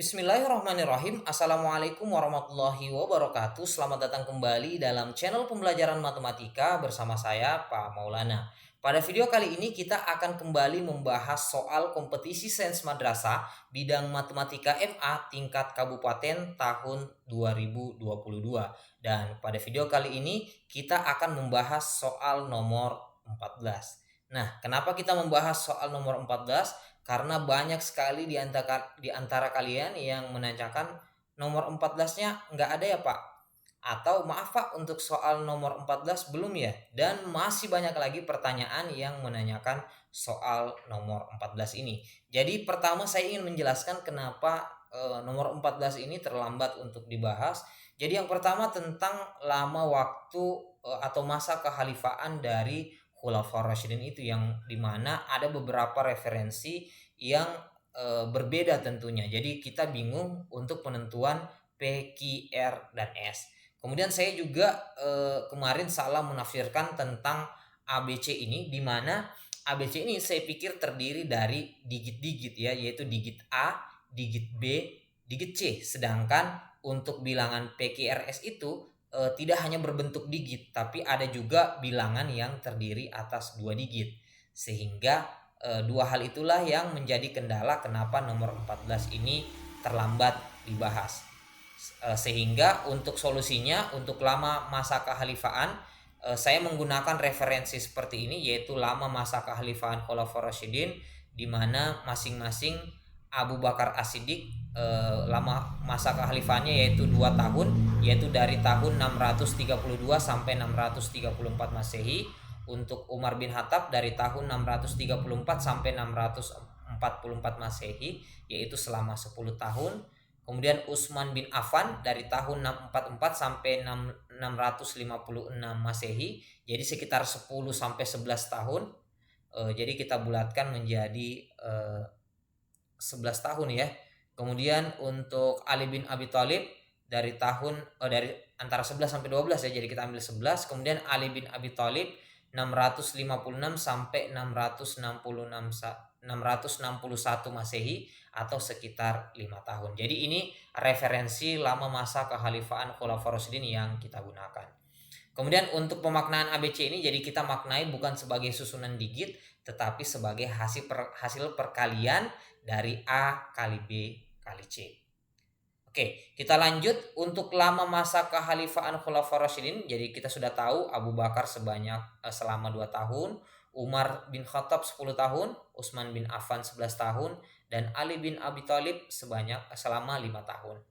Bismillahirrahmanirrahim. Assalamualaikum warahmatullahi wabarakatuh. Selamat datang kembali dalam channel pembelajaran matematika bersama saya, Pak Maulana. Pada video kali ini kita akan kembali membahas soal kompetisi sains madrasah bidang matematika MA tingkat kabupaten tahun 2022. Dan pada video kali ini kita akan membahas soal nomor 14. Nah, kenapa kita membahas soal nomor 14? Karena banyak sekali di antara kalian yang menanyakan nomor 14-nya nggak ada ya Pak? Atau maaf Pak, untuk soal nomor 14 belum ya? Dan masih banyak lagi pertanyaan yang menanyakan soal nomor 14 ini. Jadi pertama saya ingin menjelaskan kenapa nomor 14 ini terlambat untuk dibahas. Jadi yang pertama tentang lama waktu atau masa kehalifaan dari Khulafaur Rasyidin itu, yang dimana ada beberapa referensi yang berbeda tentunya. Jadi kita bingung untuk penentuan P, Q, R, dan S. Kemudian saya juga kemarin salah menafsirkan tentang ABC ini, di mana ABC ini saya pikir terdiri dari digit-digit ya, yaitu digit A, digit B, digit C. Sedangkan untuk bilangan P, Q, R, S itu tidak hanya berbentuk digit, tapi ada juga bilangan yang terdiri atas dua digit. Sehingga dua hal itulah yang menjadi kendala kenapa nomor 14 ini terlambat dibahas. Sehingga untuk solusinya, untuk lama masa kehalifaan, saya menggunakan referensi seperti ini, yaitu lama masa kehalifaan Khulafaur Rasyidin, di mana masing-masing Abu Bakar As-Siddiq lama masa kehalifaannya yaitu 2 tahun, yaitu dari tahun 632 sampai 634 Masehi. Untuk Umar bin Khattab dari tahun 634 sampai 644 Masehi, yaitu selama 10 tahun. Kemudian Utsman bin Affan dari tahun 644 sampai 656 Masehi, jadi sekitar 10 sampai 11 tahun. Jadi kita bulatkan menjadi 11 tahun ya. Kemudian untuk Ali bin Abi Thalib dari dari antara 11 sampai 12 ya. Jadi kita ambil 11. Kemudian Ali bin Abi Thalib 656 sampai 661 Masehi, atau sekitar 5 tahun. Jadi ini referensi lama masa kehalifaan Khulafaur Rasyidin yang kita gunakan. Kemudian untuk pemaknaan ABC ini, jadi kita maknai bukan sebagai susunan digit, tetapi sebagai hasil perkalian dari A kali B kali C. Oke, kita lanjut untuk lama masa kehalifaan Khulafaur Rasyidin. Jadi kita sudah tahu Abu Bakar selama 2 tahun, Umar bin Khattab 10 tahun, Utsman bin Affan 11 tahun, dan Ali bin Abi Thalib selama 5 tahun.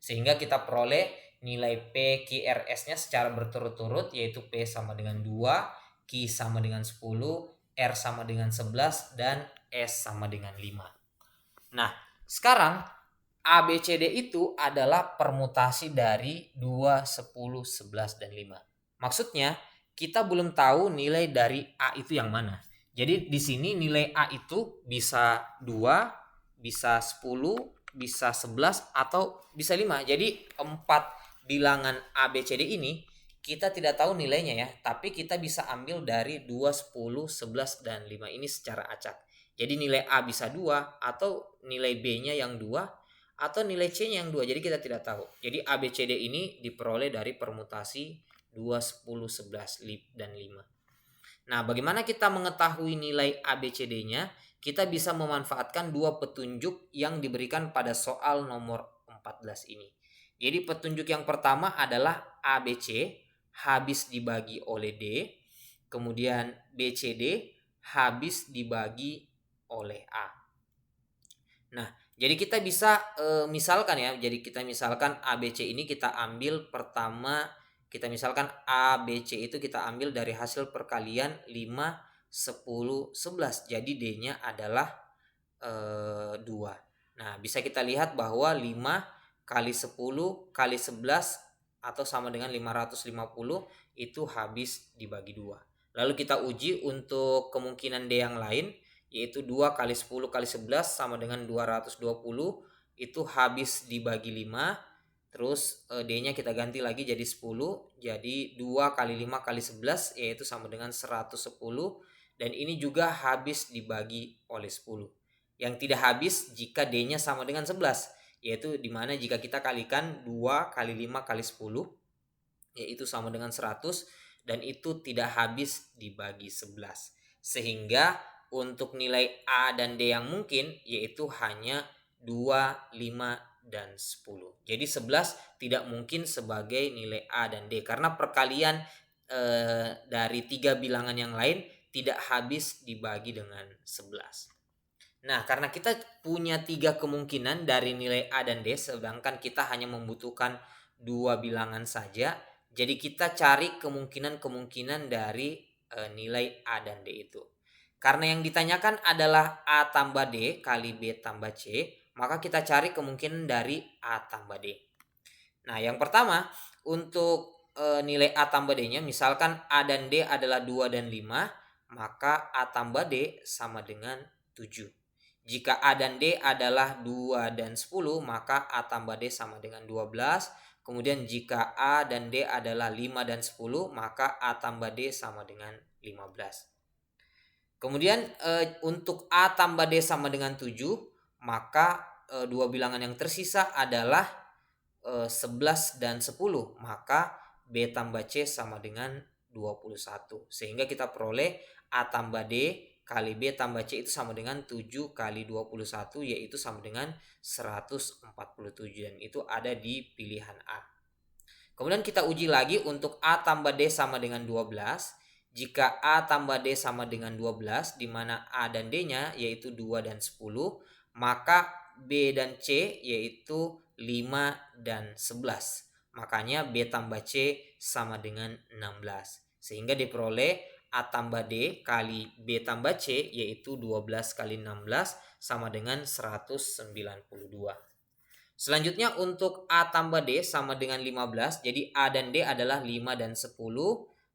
Sehingga kita peroleh nilai P, Q, R, S-nya secara berturut-turut, yaitu P sama dengan 2, Q sama dengan 10, R sama dengan 11, dan S sama dengan 5. Nah, sekarang ABCD itu adalah permutasi dari 2, 10, 11, dan 5. Maksudnya, kita belum tahu nilai dari A itu yang mana. Jadi di sini nilai A itu bisa 2, bisa 10, bisa 11, atau bisa 5. Jadi 4 bilangan ABCD ini kita tidak tahu nilainya ya, tapi kita bisa ambil dari 2, 10, 11, dan 5 ini secara acak. Jadi nilai A bisa 2, atau nilai B-nya yang 2, atau nilai C-nya yang 2. Jadi kita tidak tahu. Jadi ABCD ini diperoleh dari permutasi 2, 10, 11, dan 5. Nah, bagaimana kita mengetahui nilai ABCD-nya? Kita bisa memanfaatkan dua petunjuk yang diberikan pada soal nomor 14 ini. Jadi petunjuk yang pertama adalah ABC habis dibagi oleh D, kemudian BCD habis dibagi oleh A. Nah, jadi kita bisa misalkan ya, jadi kita misalkan ABC ini kita ambil pertama, kita misalkan ABC itu kita ambil dari hasil perkalian 5, 10, 11. Jadi D-nya adalah 2. Nah, bisa kita lihat bahwa 5 kali 10 kali 11 atau sama dengan 550 itu habis dibagi 2. Lalu kita uji untuk kemungkinan D yang lain, yaitu 2 kali 10 kali 11 sama dengan 220, itu habis dibagi 5. Terus D-nya kita ganti lagi jadi 10. Jadi 2 kali 5 kali 11 yaitu sama dengan 110. Dan ini juga habis dibagi oleh 10. Yang tidak habis jika D-nya sama dengan 11. yaitu dimana jika kita kalikan 2 kali 5 kali 10 yaitu sama dengan 100 dan itu tidak habis dibagi 11. Sehingga untuk nilai A dan D yang mungkin yaitu hanya 2, 5, dan 10. Jadi 11 tidak mungkin sebagai nilai A dan D karena perkalian dari 3 bilangan yang lain tidak habis dibagi dengan 11. Nah, karena kita punya 3 kemungkinan dari nilai A dan D sedangkan kita hanya membutuhkan 2 bilangan saja, jadi kita cari kemungkinan-kemungkinan dari nilai A dan D itu. Karena yang ditanyakan adalah A tambah D kali B tambah C, maka kita cari kemungkinan dari A tambah D. Nah, yang pertama untuk nilai A tambah D-nya, misalkan A dan D adalah 2 dan 5, maka A tambah D sama dengan 7. Jika A dan D adalah 2 dan 10, maka A tambah D sama dengan 12. Kemudian jika A dan D adalah 5 dan 10, maka A tambah D sama dengan 15. Kemudian untuk A tambah D sama dengan 7, maka dua bilangan yang tersisa adalah 11 dan 10, maka B tambah C sama dengan 21. Sehingga kita peroleh A tambah D kali B tambah C itu sama dengan 7 kali 21 yaitu sama dengan 147 dan itu ada di pilihan A. Kemudian kita uji lagi untuk A tambah D sama dengan 12. Jika A tambah D sama dengan 12 di mana A dan D-nya yaitu 2 dan 10, maka B dan C yaitu 5 dan 11. Makanya B tambah C sama dengan 16. Sehingga diperoleh A tambah D kali B tambah C yaitu 12 kali 16 sama dengan 192. Selanjutnya untuk A tambah D sama dengan 15. Jadi A dan D adalah 5 dan 10.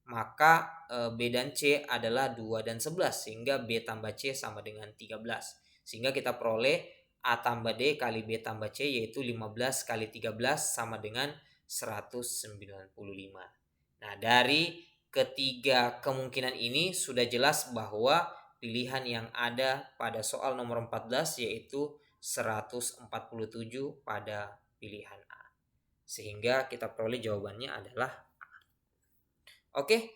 Maka B dan C adalah 2 dan 11. Sehingga B tambah C sama dengan 13. Sehingga kita peroleh A tambah D kali B tambah C yaitu 15 kali 13 sama dengan 195. Nah, dari ketiga kemungkinan ini sudah jelas bahwa pilihan yang ada pada soal nomor 14 yaitu 147 pada pilihan A. Sehingga kita peroleh jawabannya adalah A. Oke,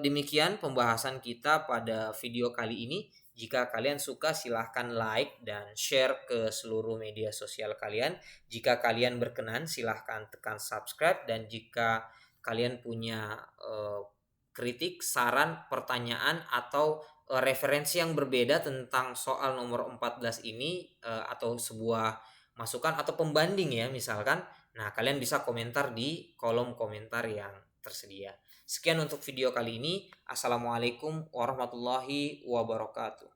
demikian pembahasan kita pada video kali ini. Jika kalian suka silahkan like dan share ke seluruh media sosial kalian. Jika kalian berkenan silahkan tekan subscribe dan jika kalian punya kritik, saran, pertanyaan atau referensi yang berbeda tentang soal nomor 14 ini atau sebuah masukan atau pembanding ya misalkan. Nah, kalian bisa komentar di kolom komentar yang tersedia. Sekian untuk video kali ini. Assalamualaikum warahmatullahi wabarakatuh.